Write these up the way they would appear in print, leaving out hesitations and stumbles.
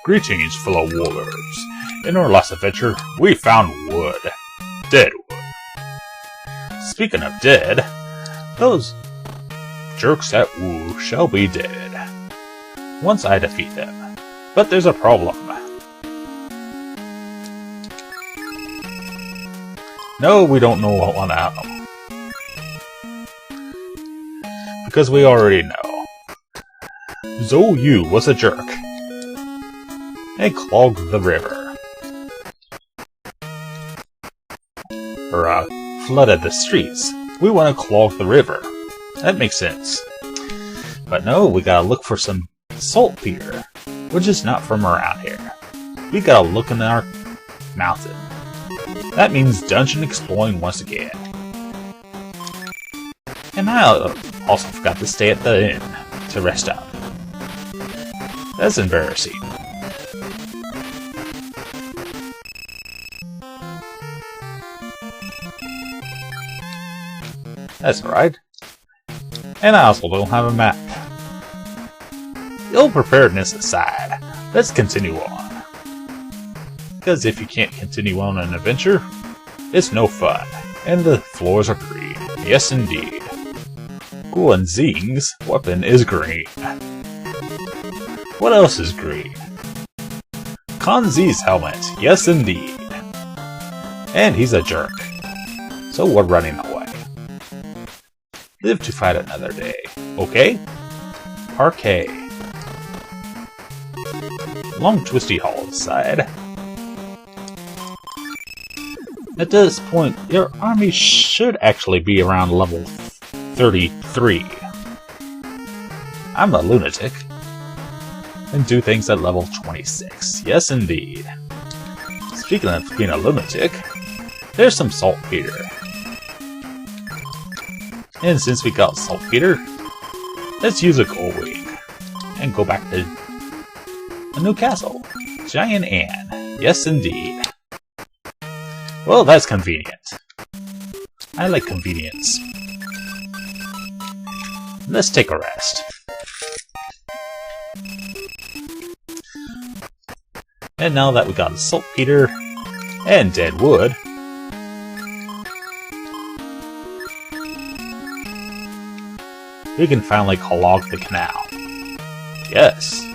Greetings, fellow warlords. In our last adventure, we found wood. Dead wood. Speaking of dead, those jerks at Wu shall be dead once I defeat them. But there's a problem. No, we don't know what one out. Because we already know. Zhou Yu was a jerk. And clogged the river. Or, flooded the streets. We want to clog the river. That makes sense. But no, we gotta look for some saltpeter, which is not from around here. We gotta look in our mountain. That means dungeon exploring once again. And I also forgot to stay at the inn to rest up. That's embarrassing. That's right. And I also don't have a map. Ill preparedness aside, let's continue on. Because if you can't continue on an adventure, it's no fun. And the floors are green. Yes, indeed. Guan Xing's weapon is green. What else is green? Kan Zi's helmet. Yes, indeed. And he's a jerk. So we're running away. Live to fight another day. Okay? Parquet. Long twisty hall inside. At this point, your army should actually be around level 33. I'm a lunatic. And do things at level 26. Yes, indeed. Speaking of being a lunatic, there's some saltpeter. And since we got saltpeter, let's use a gold wing and go back to a new castle. Giant Anne. Yes, indeed. Well, that's convenient. I like convenience. Let's take a rest. And now that we got saltpeter and dead wood, we can finally clog the canal. Yes.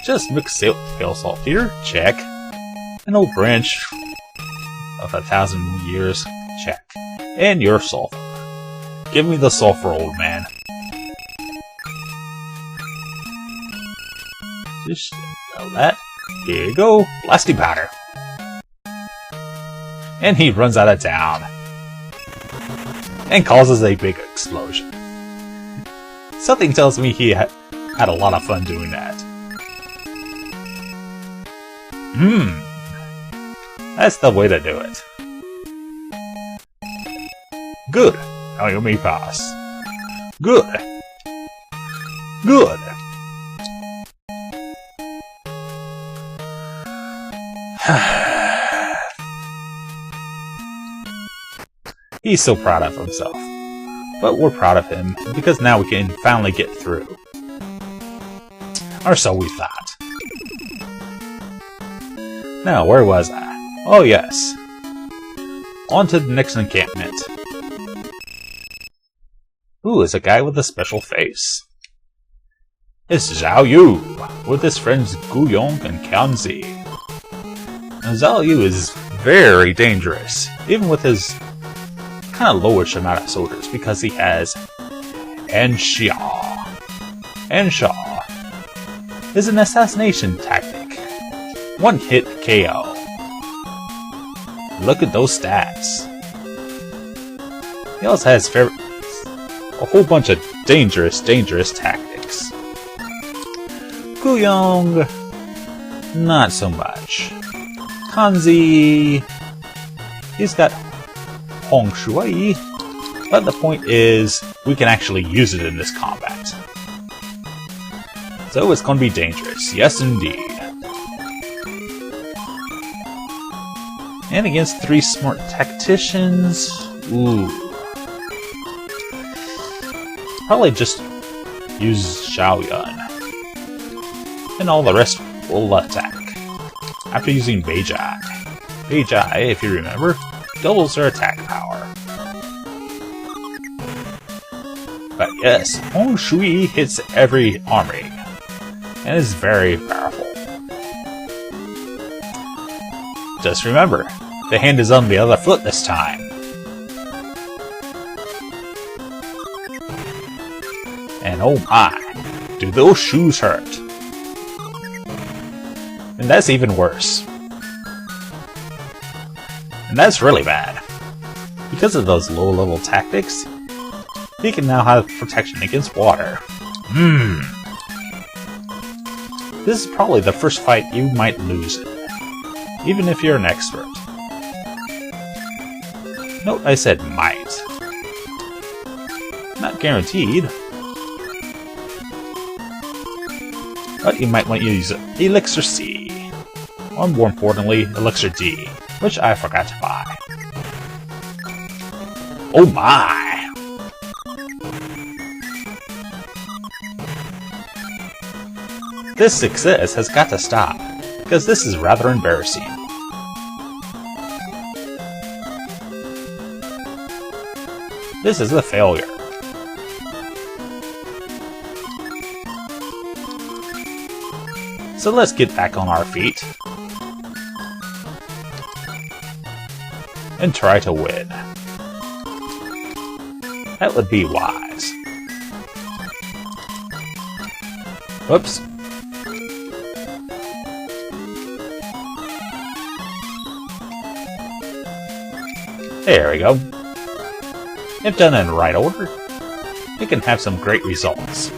Just mix pale saltpeter. Check. An old branch of 1,000 years. Check. And your sulfur. Give me the sulfur, old man. Just know that. Here you go. Blasty powder. And he runs out of town. And causes a big explosion. Something tells me he had a lot of fun doing that. That's the way to do it. Good. Now you may pass. Good. Good. He's so proud of himself. But we're proud of him, because now we can finally get through. Or so we thought. Now, where was I? Oh yes. On to the next encampment. Ooh, it's a guy with a special face. It's Zhou Yu, with his friends Guyong and Kanzi. Now, Zhou Yu is very dangerous, even with his kind of lowish amount of soldiers, because he has Ansha. Ansha is an assassination tactic. One hit KO. Look at those stats. He also has a whole bunch of dangerous tactics. Guyong, not so much. Kanzi, he's got Hong Shui, but the point is, we can actually use it in this combat. So it's going to be dangerous, yes indeed. And against 3 smart tacticians, ooh. Probably just use Zhou Yu. And all the rest will attack. After using Beijai. Beijai, if you remember, doubles their attack power. But yes, Hong Shui hits every army, and is very powerful. Just remember, the hand is on the other foot this time. And oh my, do those shoes hurt. And that's even worse. And that's really bad. Because of those low-level tactics, he can now have protection against water. This is probably the first fight you might lose in, even if you're an expert. Note I said might. Not guaranteed. But you might want to use Elixir C, or more importantly, Elixir D, which I forgot to buy. Oh my! This success has got to stop, because this is rather embarrassing. This is a failure. So let's get back on our feet and try to win. That would be wise. Whoops. There we go. If done in the right order, it can have some great results.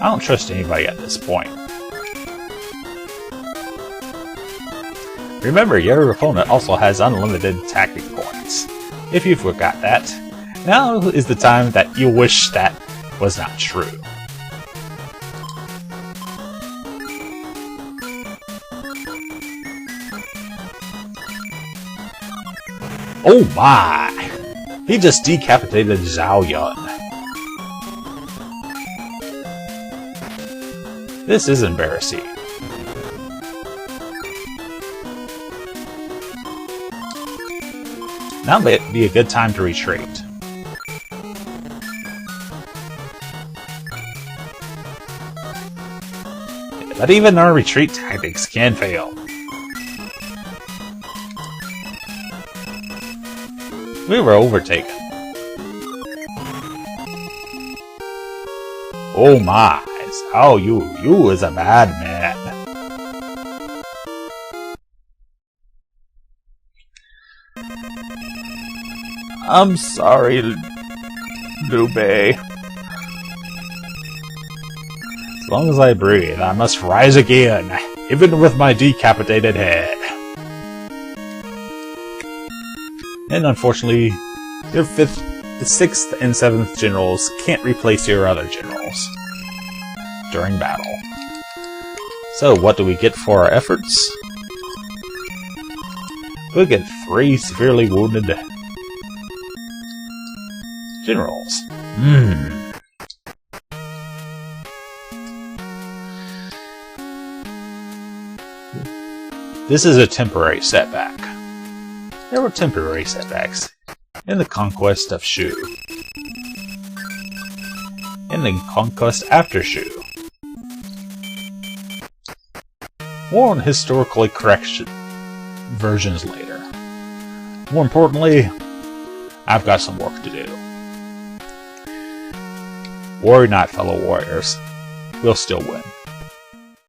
I don't trust anybody at this point. Remember, your opponent also has unlimited tactic points. If you forgot that, now is the time that you wish that was not true. Oh my! He just decapitated Zhou Yu. This is embarrassing. Now may be a good time to retreat. But even our retreat tactics can fail. We were overtaken. Oh my! Zhou Yu is a bad man. I'm sorry, Liu Bei. As long as I breathe, I must rise again, even with my decapitated head. And unfortunately, your 5th, 6th, and 7th generals can't replace your other generals during battle. So what do we get for our efforts? We get 3 severely wounded generals. This is a temporary setback. There were temporary setbacks in the conquest of Shu, in the conquest after Shu. More on historically correct versions later. More importantly, I've got some work to do. Worry not, fellow warriors. We'll still win.